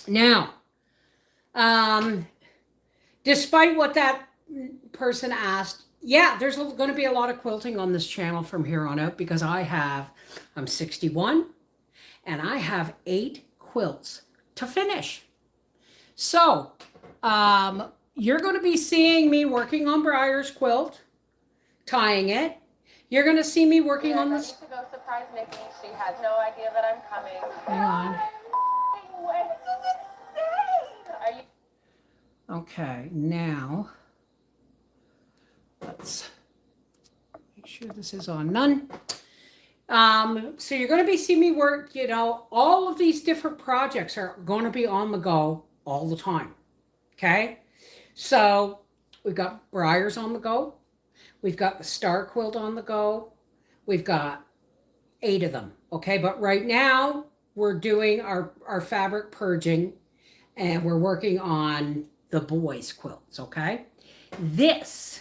Now, despite what that person asked, yeah, there's going to be a lot of quilting on this channel from here on out because I'm 61 and I have 8 quilts to finish. So, you're going to be seeing me working on Briar's quilt, tying it. You're going to see me working on this. To go surprise Nikki. She has no idea that I'm coming. Hang on. Are you? Okay, now let's make sure this is on none. So you're going to be seeing me work, all of these different projects are going to be on the go all the time. Okay. So we've got Briars on the go. We've got the star quilt on the go. We've got 8 of them. Okay. But right now we're doing our fabric purging and we're working on the boys' quilts. Okay. This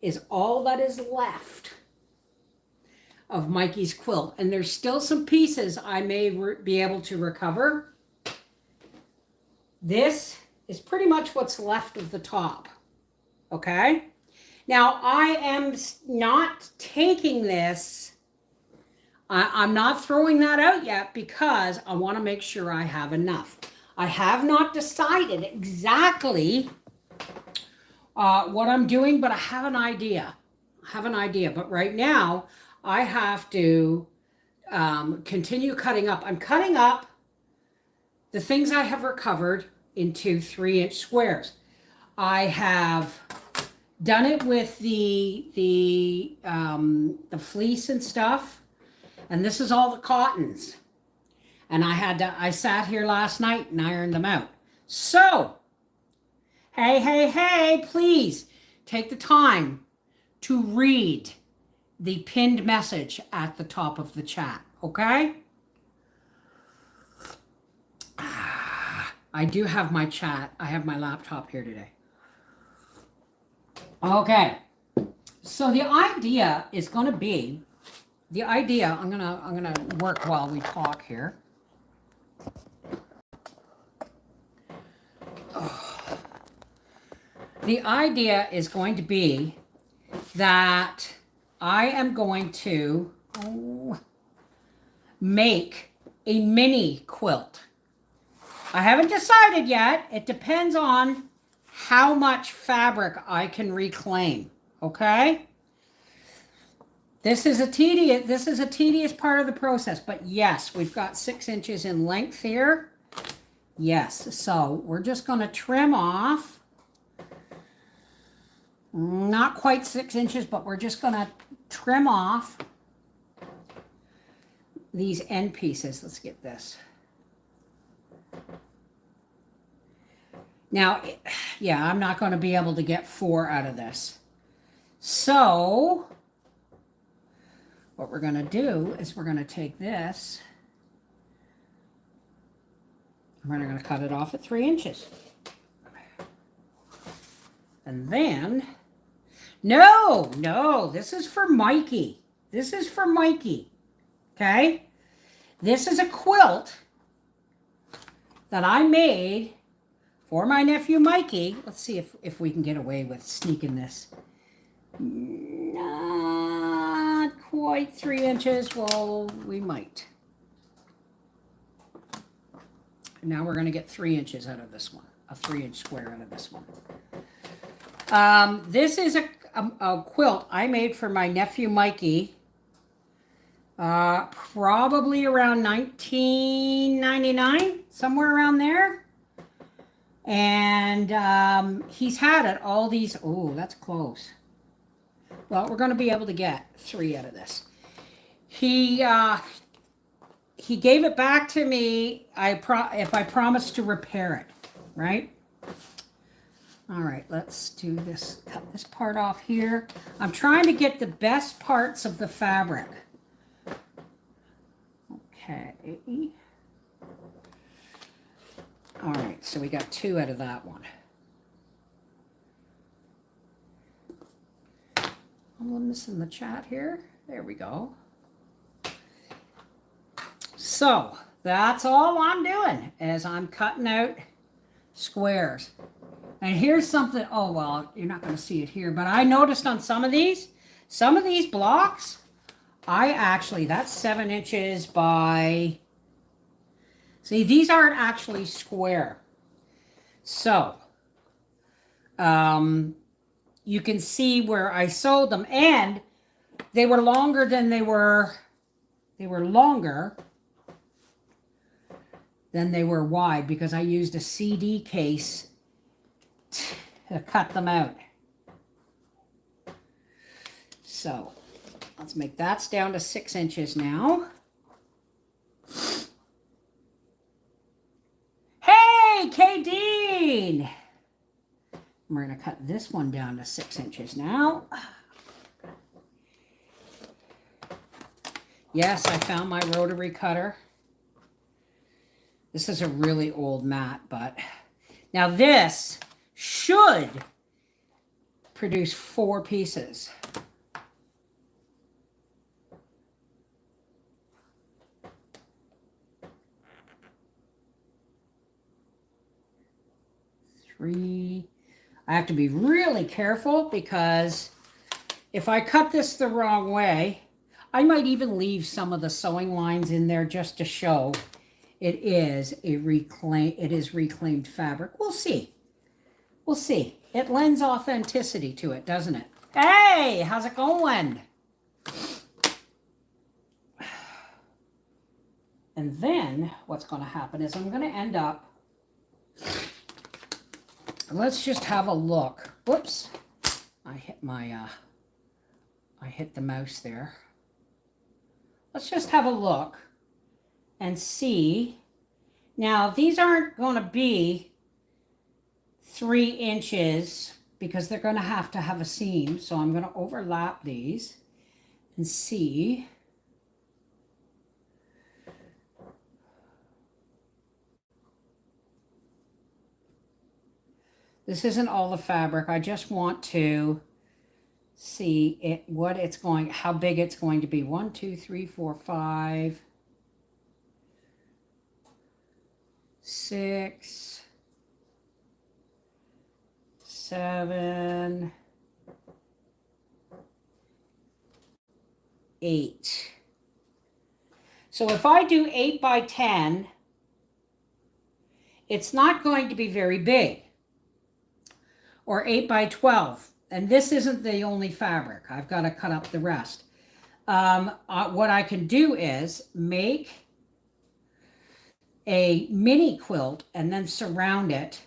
is all that is left of Mikey's quilt. And there's still some pieces I may be able to recover. This is pretty much what's left of the top. Okay? Now, I am not taking this. I'm not throwing that out yet because I want to make sure I have enough. I have not decided exactly what I'm doing, but I have an idea. But right now, I have to continue cutting up. I'm cutting up the things I have recovered into 3-inch squares. I have done it with the fleece and stuff, and this is all the cottons. And I sat here last night and ironed them out. So, hey, please take the time to read the pinned message at the top of the chat, okay? I do have my chat. I have my laptop here today. Okay. So the idea is going to be, I'm going to work while we talk here. The idea is going to be that I am going to make a mini quilt. I haven't decided yet. It depends on how much fabric I can reclaim. Okay? This is a tedious part of the process, but yes, we've got 6 inches in length here. Yes, so we're just going to trim off. Not quite 6 inches, but we're just going to trim off these end pieces. Let's get this. Now, yeah, I'm not going to be able to get 4 out of this. So, what we're going to do is we're going to take this. We're going to cut it off at 3 inches. And then, no, this is for Mikey. This is for Mikey. Okay? This is a quilt that I made for my nephew Mikey. Let's see if we can get away with sneaking this. Not quite 3 inches. Well, we might. Now we're going to get 3 inches out of this one. A 3-inch square out of this one. This is a quilt I made for my nephew Mikey. Probably around 1999, somewhere around there. And he's had it all these. Oh, that's close. Well, we're going to be able to get 3 out of this. He gave it back to me. If I promise to repair it, right? All right, let's do this. Cut this part off here. I'm trying to get the best parts of the fabric. Okay. All right, so we got 2 out of that one. I'm missing the chat here. There we go. So That's all I'm doing is I'm cutting out squares. And here's something, oh, well, you're not going to see it here, but I noticed on some of these blocks, that's 7 inches by, see, these aren't actually square. So, you can see where I sewed them, and they were longer than they were wide because I used a CD case to cut them out. So let's make that's down to 6 inches now. Hey, K. Dean! We're going to cut this one down to 6 inches now. Yes, I found my rotary cutter. This is a really old mat, but now this should produce 4 pieces. Three. I have to be really careful because if I cut this the wrong way, I might even leave some of the sewing lines in there just to show it is reclaimed fabric. We'll see. We'll see. It lends authenticity to it, doesn't it? Hey, how's it going? And then what's going to happen is I'm going to end up, let's just have a look. Whoops. I hit the mouse there. Let's just have a look and see. Now, these aren't going to be 3 inches because they're going to have a seam. So I'm going to overlap these and see. This isn't all the fabric. I just want to see how big it's going to be. 1, 2, 3, 4, 5, 6, 7, 8. So if I do 8 by 10, it's not going to be very big. Or 8 by 12. And this isn't the only fabric. I've got to cut up the rest. What I can do is make a mini quilt and then surround it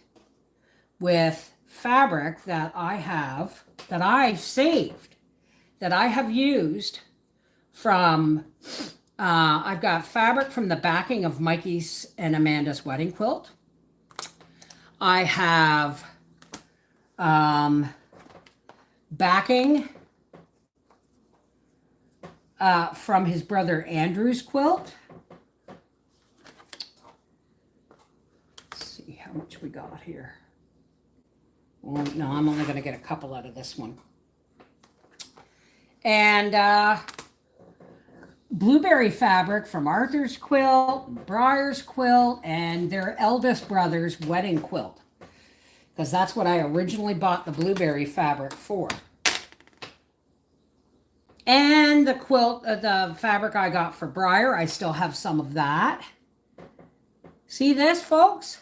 with fabric that I've saved, that I have used from, I've got fabric from the backing of Mikey's and Amanda's wedding quilt. I have backing from his brother Andrew's quilt. Let's see how much we got here. Well, no, I'm only going to get a couple out of this one. And blueberry fabric from Arthur's quilt, Briar's quilt, and their eldest brother's wedding quilt. Because that's what I originally bought the blueberry fabric for. And the quilt, the fabric I got for Briar, I still have some of that. See this, folks?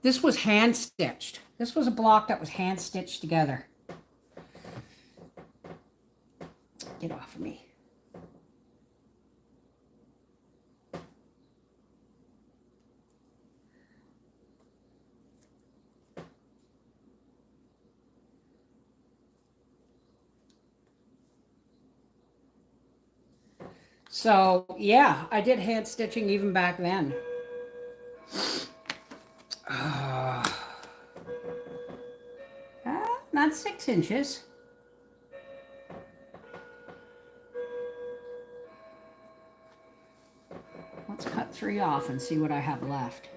This was hand stitched. This was a block that was hand stitched together. Get off of me. So, yeah, I did hand stitching even back then. Not 6 inches. Let's cut 3 off and see what I have left.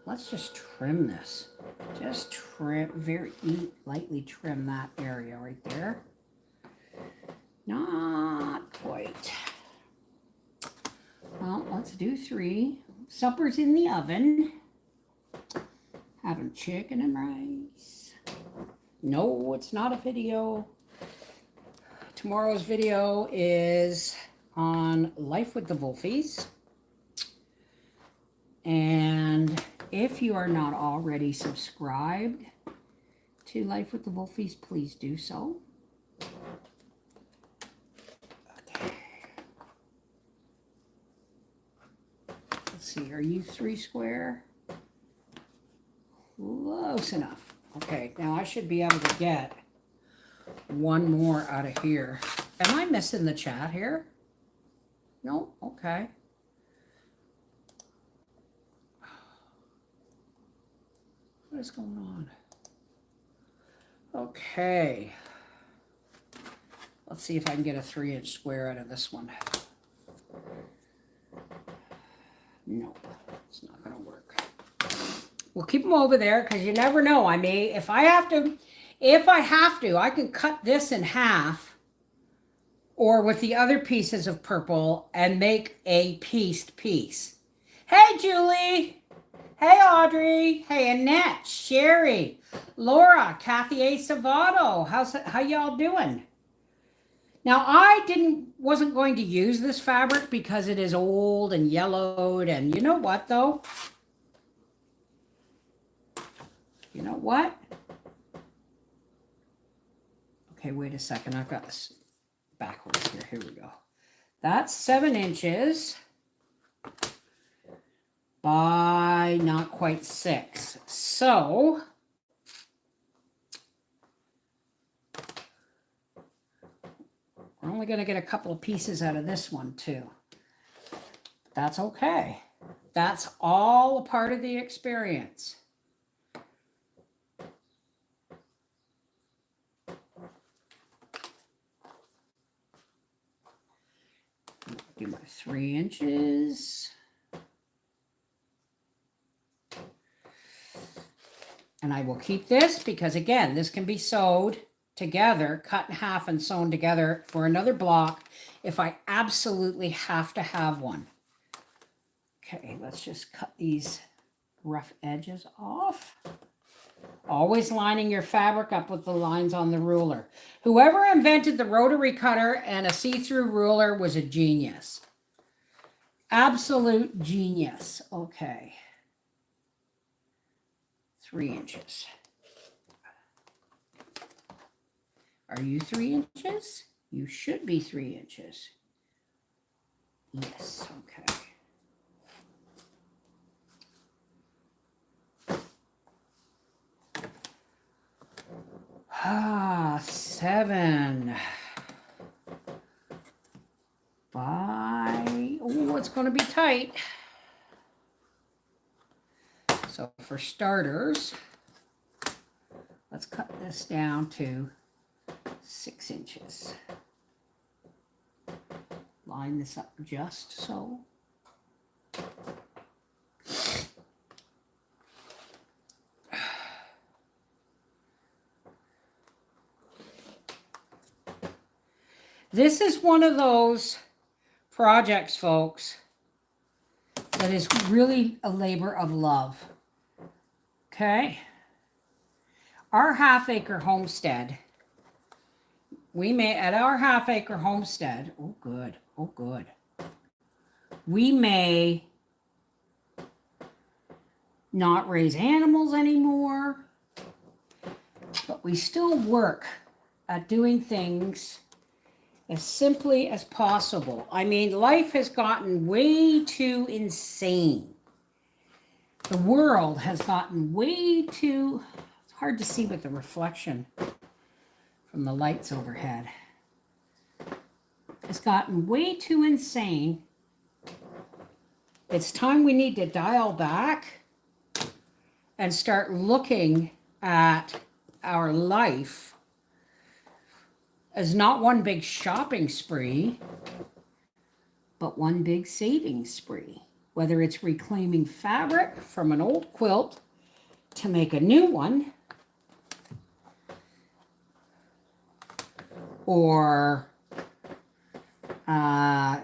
Let's just trim this. Just trim, lightly trim that area right there. Not quite. Well, let's do 3. Supper's in the oven. Having chicken and rice. No, it's not a video. Tomorrow's video is on Life with the Wolfies. And if you are not already subscribed to Life with the Wolfies, please do so. Okay. Let's see, are you 3 square? Close enough. Okay, now I should be able to get one more out of here. Am I missing the chat here? No? Okay. What is going on? Okay. Let's see if I can get a 3-inch square out of this one. Nope, it's not going to work. We'll keep them over there because you never know. I may, if I have to, I can cut this in half or with the other pieces of purple and make a pieced piece. Hey, Julie. Hey, Audrey. Hey, Annette, Sherry, Laura, Kathy A. Savato. How y'all doing? Now, I wasn't going to use this fabric because it is old and yellowed. And you know what, though? You know what? Okay, wait a second. I've got this backwards here. Here we go. That's 7 inches by not quite 6. So we're only going to get a couple of pieces out of this one too. That's okay. That's all a part of the experience. Do my 3 inches. And I will keep this because, again, this can be sewed together, cut in half and sewn together for another block if I absolutely have to have one. Okay, let's just cut these rough edges off. Always lining your fabric up with the lines on the ruler. Whoever invented the rotary cutter and a see-through ruler was a genius. Absolute genius. Okay. 3 inches. Are you 3 inches? You should be 3 inches. Yes, okay. Ah, 7 by, oh, it's going to be tight. So for starters, let's cut this down to 6 inches. Line this up just so. This is one of those projects, folks, that is really a labor of love. Okay? Our half-acre homestead, at our half-acre homestead, oh good, we may not raise animals anymore, but we still work at doing things as simply as possible. I mean, life has gotten way too insane. The world has gotten way too, it's hard to see with the reflection from the lights overhead. It's gotten way too insane. It's time we need to dial back and start looking at our life as not one big shopping spree, but one big saving spree. whether it's reclaiming fabric from an old quilt to make a new one, or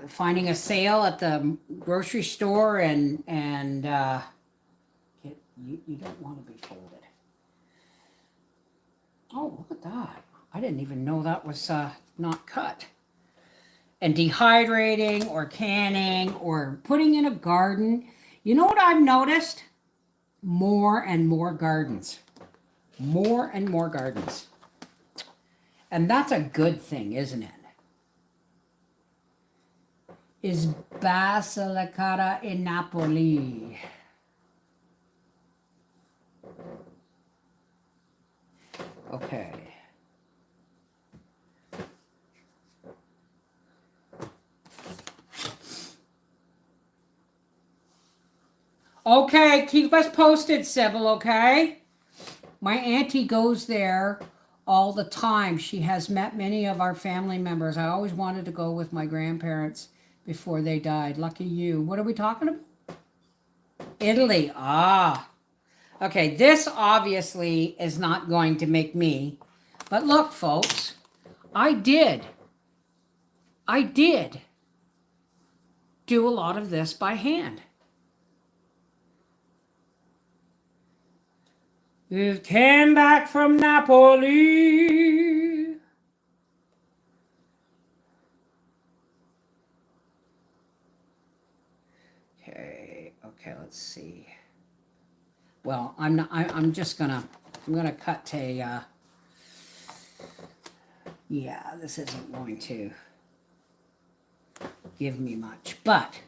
finding a sale at the grocery store and you don't want to be folded. Oh, look at that. I didn't even know that was not cut. And dehydrating or canning or putting in a garden. You know what I've noticed? More and more gardens. More and more gardens. And that's a good thing, isn't it? Is Basilicata in Napoli. Okay. Okay, keep us posted, Sybil, okay? My auntie goes there all the time. She has met many of our family members. I always wanted to go with my grandparents before they died. Lucky you. What are we talking about? Italy. Ah. Okay, this obviously is not going to make me. But look, folks, I did do a lot of this by hand. We've came back from Napoli. Okay, let's see. Well, I'm gonna cut a, yeah, this isn't going to give me much, but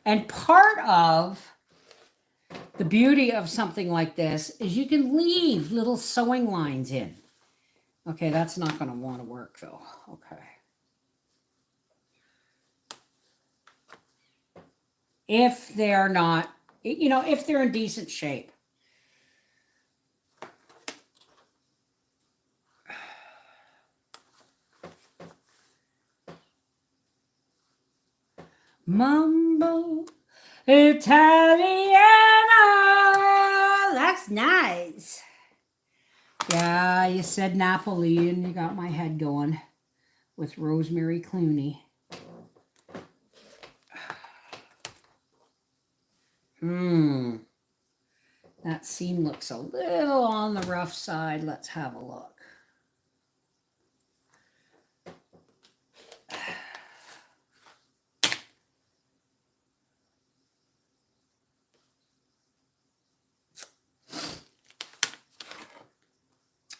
and part of the beauty of something like this is you can leave little sewing lines in. Okay, that's not going to want to work though. Okay. If they're not, if they're in decent shape. Mambo Italiano. That's nice. Yeah, you said Napoli and you got my head going with Rosemary Clooney. That seam looks a little on the rough side. Let's have a look.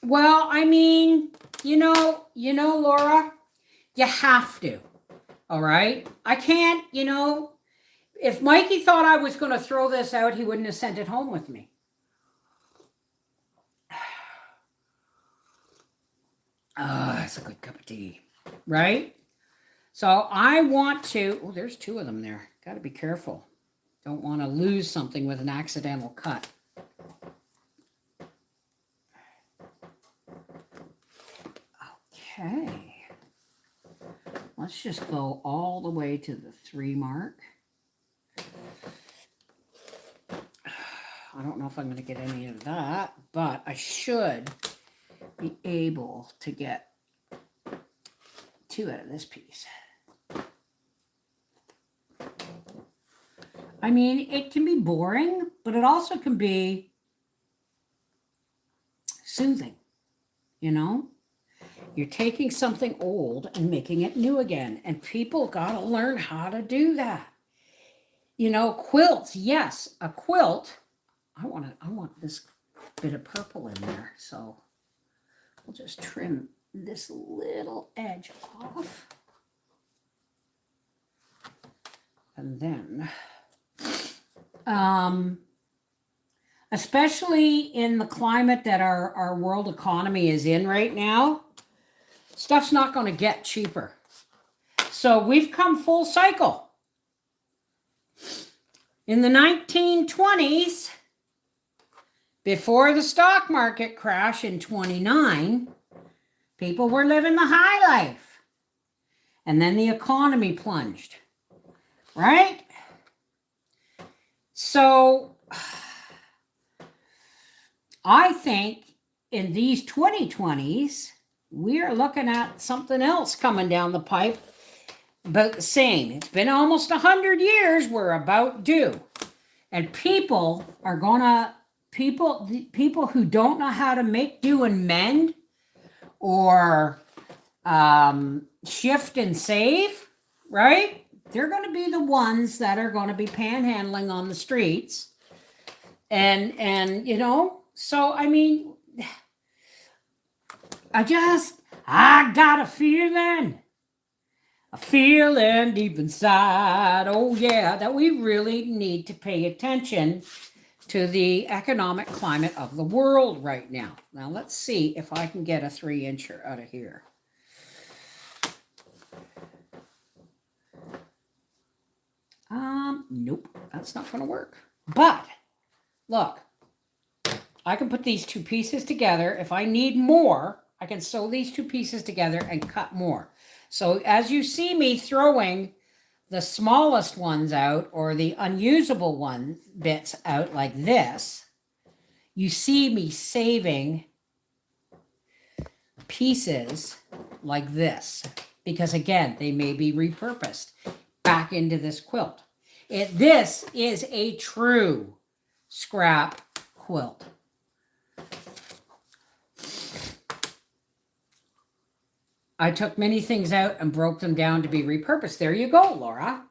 Well, I mean, Laura, you have to. All right? I can't, if Mikey thought I was going to throw this out, he wouldn't have sent it home with me. That's a good cup of tea, right? So I want to, oh, there's two of them there. Got to be careful. Don't want to lose something with an accidental cut. Okay. Let's just go all the way to the 3 mark. I don't know if I'm going to get any of that, but I should be able to get 2 out of this piece. I mean, it can be boring, but it also can be soothing, You're taking something old and making it new again, and people got to learn how to do that. Quilts, yes, a quilt. I want this bit of purple in there, so we'll just trim this little edge off. And then, especially in the climate that our world economy is in right now, stuff's not going to get cheaper. So we've come full cycle. In the 1920s, before the stock market crash in 29, people were living the high life. And then the economy plunged, right? So I think in these 2020s, we are looking at something else coming down the pipe, but the same. It's been almost 100 years. We're about due. And people are gonna, people who don't know how to make do and mend or shift and save, right? They're going to be the ones that are going to be panhandling on the streets. And you know, so I mean, I got a feeling deep inside, oh yeah, that we really need to pay attention to the economic climate of the world right now. Now let's see if I can get a 3-incher out of here. Nope, that's not going to work. But look, I can put these two pieces together. If I need more, I can sew these two pieces together and cut more. So as you see me throwing the smallest ones out or the unusable one bits out like this, you see me saving pieces like this, because again, they may be repurposed back into this quilt. This is a true scrap quilt. I took many things out and broke them down to be repurposed. There you go, Laura.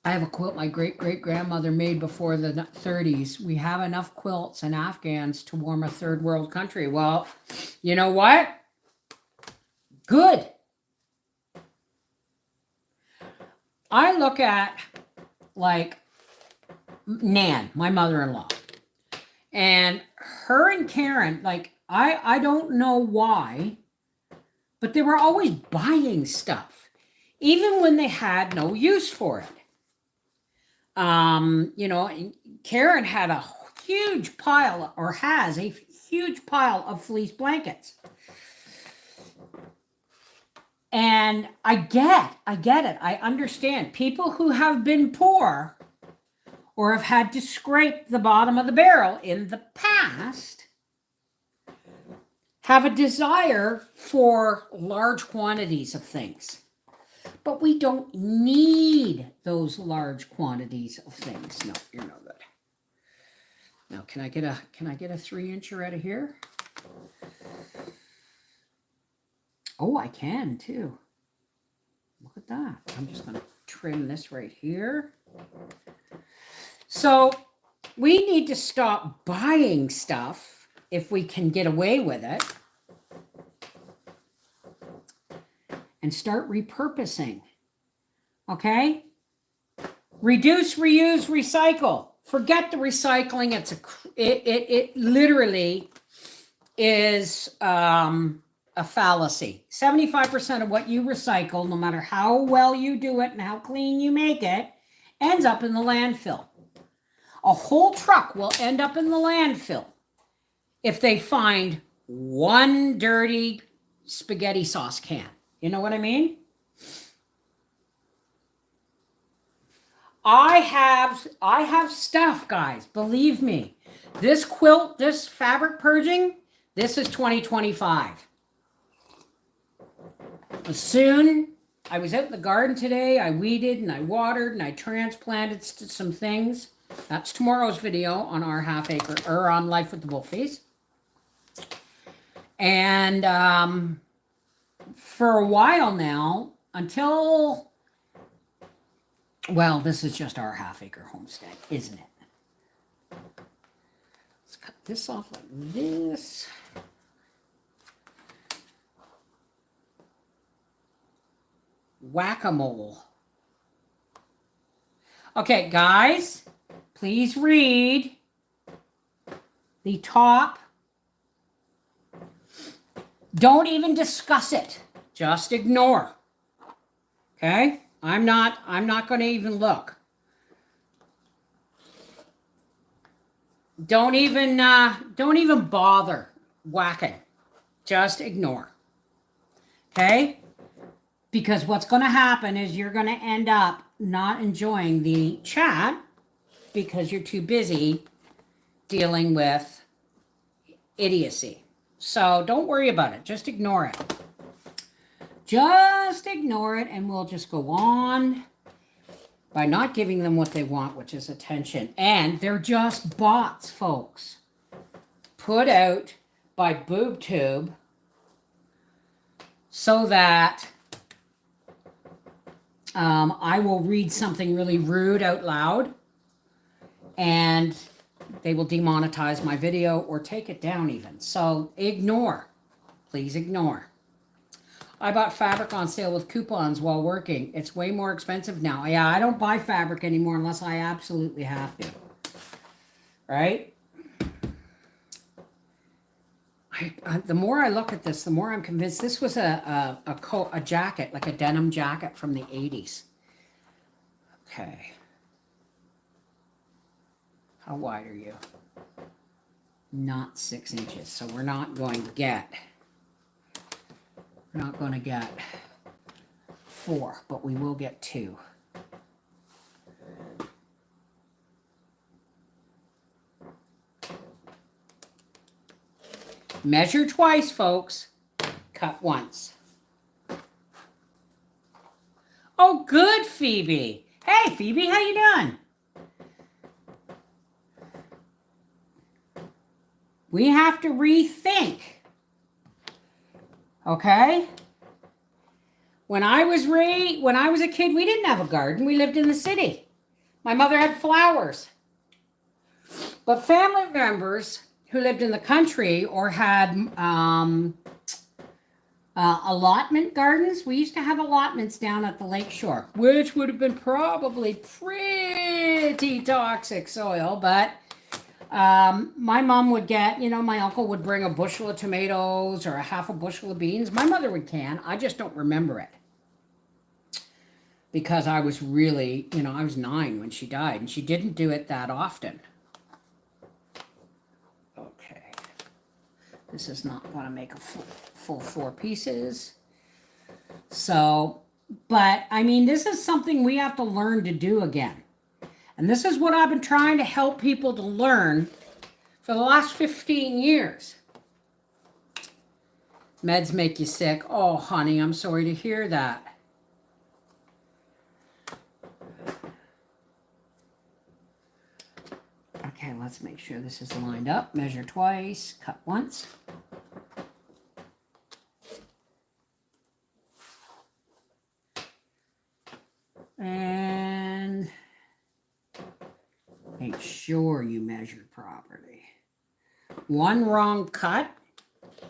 I have a quilt my great-great-grandmother made before the 30s. We have enough quilts and Afghans to warm a third world country. Well, you know what? Good. I look at, like, Nan, my mother-in-law, and her and Karen, like, I don't know why, but they were always buying stuff, even when they had no use for it. You know, Karen had a huge pile, or has a huge pile of fleece blankets. And I get it. I understand. People who have been poor or have had to scrape the bottom of the barrel in the past have a desire for large quantities of things. But we don't need those large quantities of things. No, you're no good. Now, can I get a 3-incher out of here? Oh, I can too. Look at that. I'm just going to trim this right here. So we need to stop buying stuff if we can get away with it and start repurposing. Okay? Reduce, reuse, recycle. Forget the recycling. It literally is a fallacy. 75% of what you recycle, no matter how well you do it and how clean you make it, ends up in the landfill. A whole truck will end up in the landfill if they find one dirty spaghetti sauce can. You know what I mean? I have stuff, guys. Believe me. This quilt, this fabric purging, this is 2025. Soon, I was out in the garden today. I weeded and I watered and I transplanted some things. That's tomorrow's video on our half acre, or on Life with the Wolfies. And for a while now, until, well, this is just our half acre homestead, isn't it? Let's cut this off like this. Whack-a-mole. Okay, guys, please read the top. Don't even discuss it. Just ignore. Okay? I'm not going to even look. Don't even bother whacking. Just ignore. Okay? Because what's going to happen is you're going to end up not enjoying the chat because you're too busy dealing with idiocy. So don't worry about it. Just ignore it. Just ignore it, and we'll just go on by not giving them what they want, which is attention. And they're just bots, folks, put out by BoobTube so that I will read something really rude out loud, and they will demonetize my video or take it down even. So ignore. Please ignore. I bought fabric on sale with coupons while working. It's way more expensive now. Yeah, I don't buy fabric anymore unless I absolutely have to. Right? The more I look at this, the more I'm convinced this was a jacket, like a denim jacket from the 80s. Okay. How wide are you? Not 6 inches. So we're not going to get 4, but we will get 2. Measure twice, folks. Cut once. Oh, good, Phoebe. Hey, Phoebe, how you doing? We have to rethink. Okay? When I was a kid, we didn't have a garden. We lived in the city. My mother had flowers. But family members who lived in the country or had allotment gardens, we used to have allotments down at the lakeshore, which would have been probably pretty toxic soil, but my mom would get, my uncle would bring a bushel of tomatoes or a half a bushel of beans. My mother would can. I just don't remember it. Because I was really, I was 9 when she died, and she didn't do it that often. Okay. This is not going to make a full 4 pieces. So, but, this is something we have to learn to do again. And this is what I've been trying to help people to learn for the last 15 years. Meds make you sick. Oh, honey, I'm sorry to hear that. Okay, let's make sure this is lined up. Measure twice, cut once. And make sure you measure properly. One wrong cut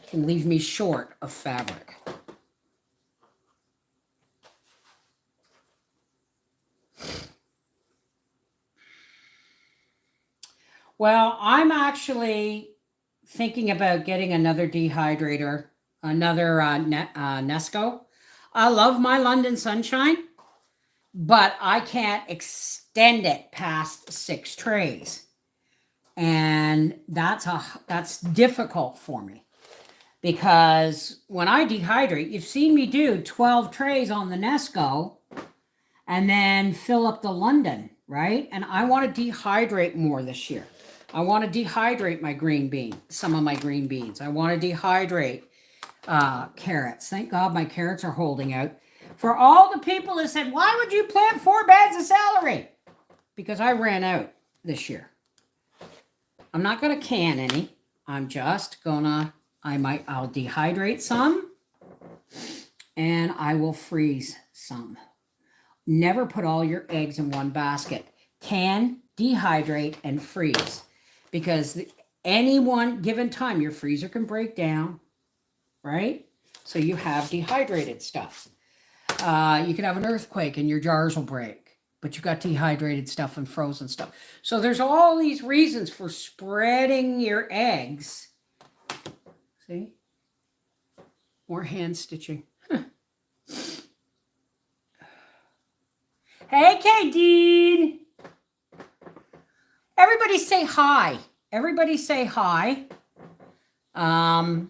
can leave me short of fabric. Well, I'm actually thinking about getting another dehydrator, another Nesco. I love my London Sunshine, but I can't extend it past 6 trays. And that's difficult for me because when I dehydrate, you've seen me do 12 trays on the Nesco and then fill up the London, right? And I want to dehydrate more this year. I want to dehydrate my some of my green beans. I want to dehydrate carrots. Thank God my carrots are holding out. For all the people that said, why would you plant 4 bags of celery? Because I ran out this year. I'm not going to can any. I'm just going to, I'll dehydrate some and I will freeze some. Never put all your eggs in one basket. Can, dehydrate, and freeze. Because any one given time, your freezer can break down, right? So you have dehydrated stuff. You can have an earthquake and your jars will break, but you got dehydrated stuff and frozen stuff. So there's all these reasons for spreading your eggs. See? More hand stitching. Hey, K-Dean. Everybody say hi. Everybody say hi. And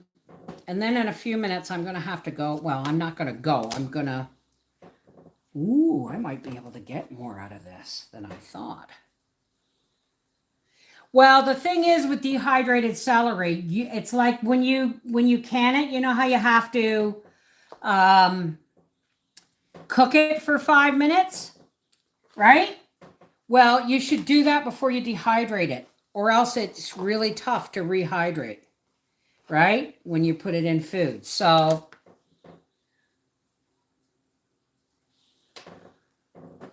then in a few minutes, I'm going to have to go. Well, I'm not going to go. I'm going to Ooh, I might be able to get more out of this than I thought. Well, the thing is with dehydrated celery, it's like when you can it, you know how you have to cook it for 5 minutes, right? Well, you should do that before you dehydrate it, or else it's really tough to rehydrate, right? When you put it in food. So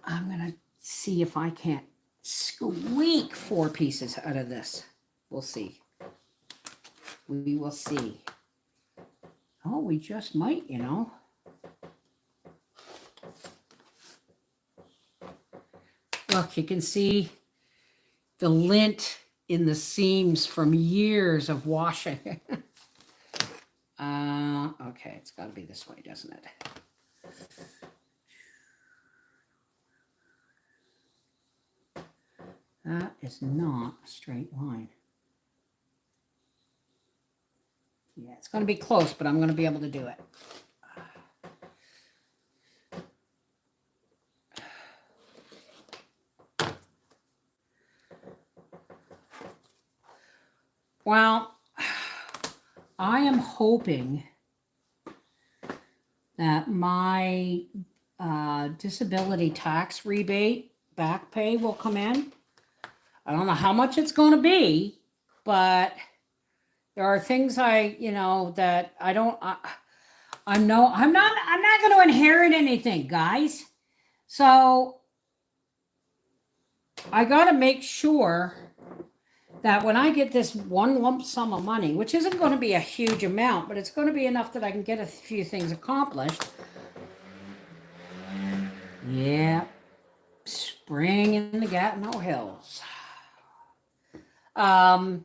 I'm going to see if I can't squeak 4 pieces out of this. We'll see. We will see. Oh, we just might, you know. Look, you can see the lint in the seams from years of washing. Okay, it's got to be this way, doesn't it? That is not a straight line. Yeah, it's going to be close, but I'm going to be able to do it. Well, I am hoping that my disability tax rebate back pay will come in. I don't know how much it's going to be, but there are things that I don't. I'm not going to inherit anything, guys. So I got to make sure that when I get this one lump sum of money, which isn't going to be a huge amount, but it's going to be enough that I can get a few things accomplished. Yeah, spring in the Gatineau Hills. I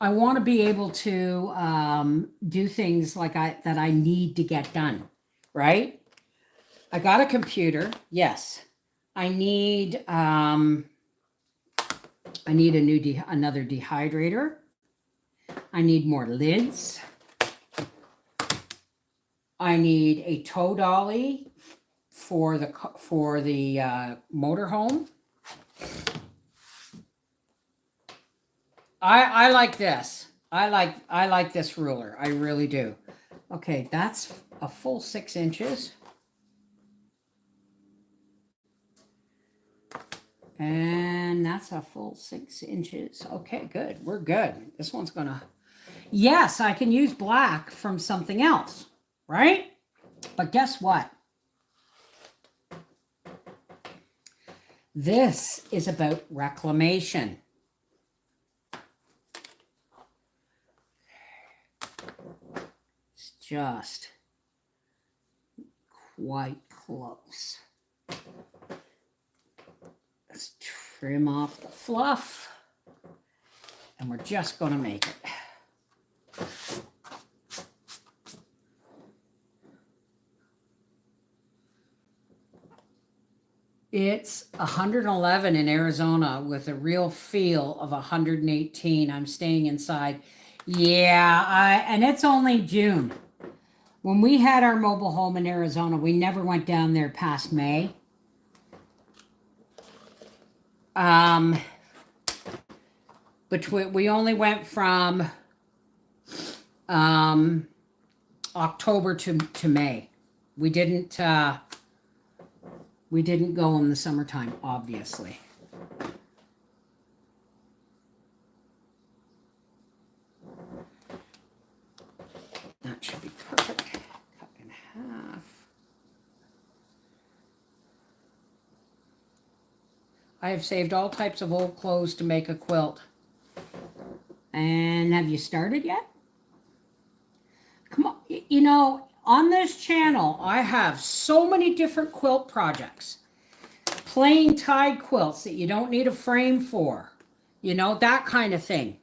want to be able to do things that I need to get done, right? I got a computer, yes. I need another dehydrator. I need more lids. I need a tow dolly for the motorhome. I like this. I like this ruler. I really do. Okay, that's a full 6 inches. And that's a full 6 inches. Okay, good. We're good. This one's gonna, yes, I can use black from something else, right? But guess what? This is about reclamation. It's just quite close. Let's trim off the fluff, and we're just going to make it. It's 111 in Arizona with a real feel of 118. I'm staying inside. Yeah, and it's only June. When we had our mobile home in Arizona, we never went down there past May. We only went from October to May. We didn't go in the summertime, obviously. That should be perfect. Cut in half. I have saved all types of old clothes to make a quilt. And have you started yet? Come on, on this channel, I have so many different quilt projects. Plain tied quilts that you don't need a frame for. That kind of thing.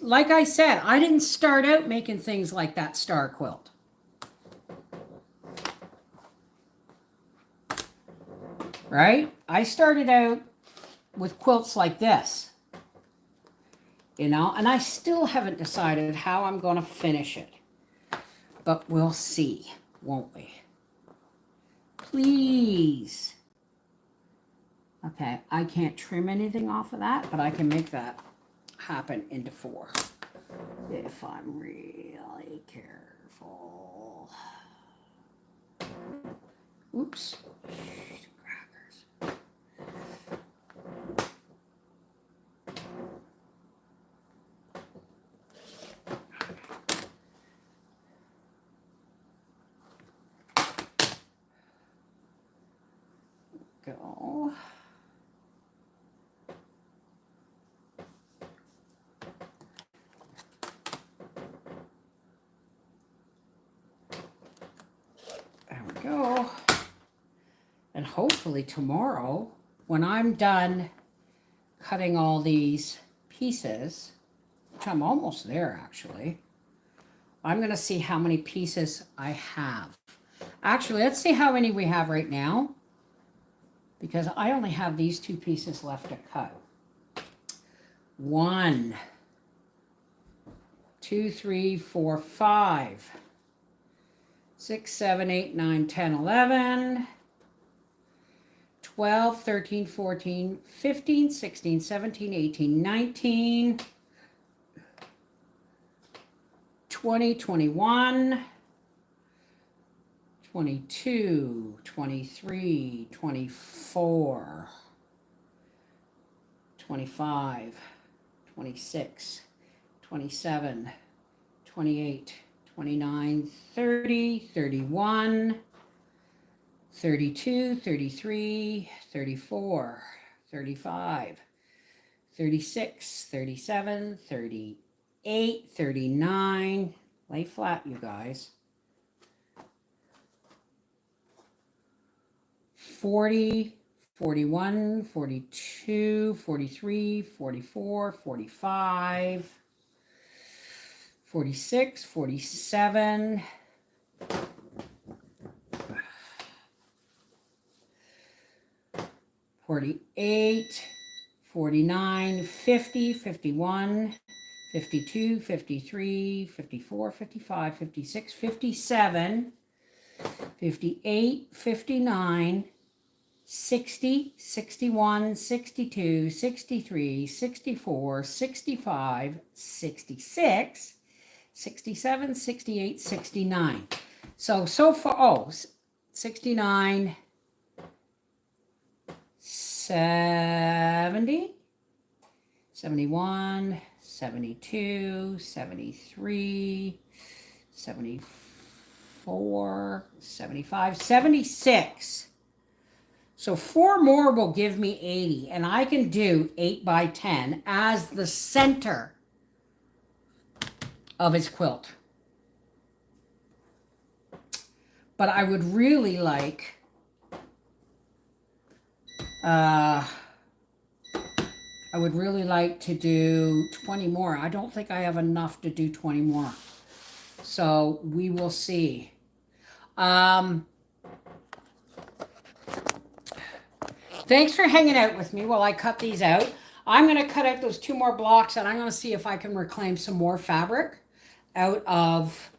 Like I said, I didn't start out making things like that star quilt. Right? I started out with quilts like this. And I still haven't decided how I'm going to finish it. But we'll see, won't we? Please. Okay, I can't trim anything off of that, but I can make that happen into 4 if I'm really careful. Oops. Crackers. Go. There we go. And hopefully tomorrow, when I'm done cutting all these pieces, which I'm almost there actually, I'm going to see how many pieces I have. Actually, let's see how many we have right now, because I only have these 2 pieces left to cut. 1, 2, 3, 4, 5, 6, 7, 8, 9, 10, 11, 12, 13, 14, 15, 16, 17, 18, 19, 20, 21, 22, 23, 24, 25, 26, 27, 28, 29, 30, 31, 32, 33, 34, 35, 36, 37, 38, 39. Lay flat, you guys. 40, 41, 42, 43, 44, 45, 46, 47, 48, 49, 50, 51, 52, 53, 54, 55, 56, 57, 58, 59, 60, 61, 62, 63, 64, 65, 66, 67, 68, 69. So far, 69, 70, 71, 72, 73, 74, 75, 76. So 4 more will give me 80, and I can do 8 by 10 as the center of his quilt. But I would really like to do 20 more. I don't think I have enough to do 20 more. So we will see. Thanks for hanging out with me while I cut these out. I'm going to cut out those 2 more blocks, and I'm going to see if I can reclaim some more fabric out of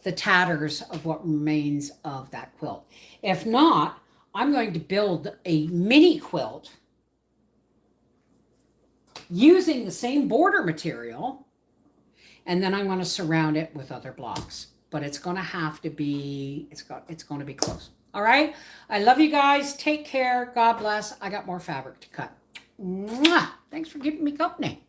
the tatters of what remains of that quilt. If not, I'm going to build a mini quilt using the same border material, and then I'm going to surround it with other blocks. But it's going to have to be, it's going to be close. All right? I love you guys. Take care. God bless. I got more fabric to cut. Mwah! Thanks for giving me company.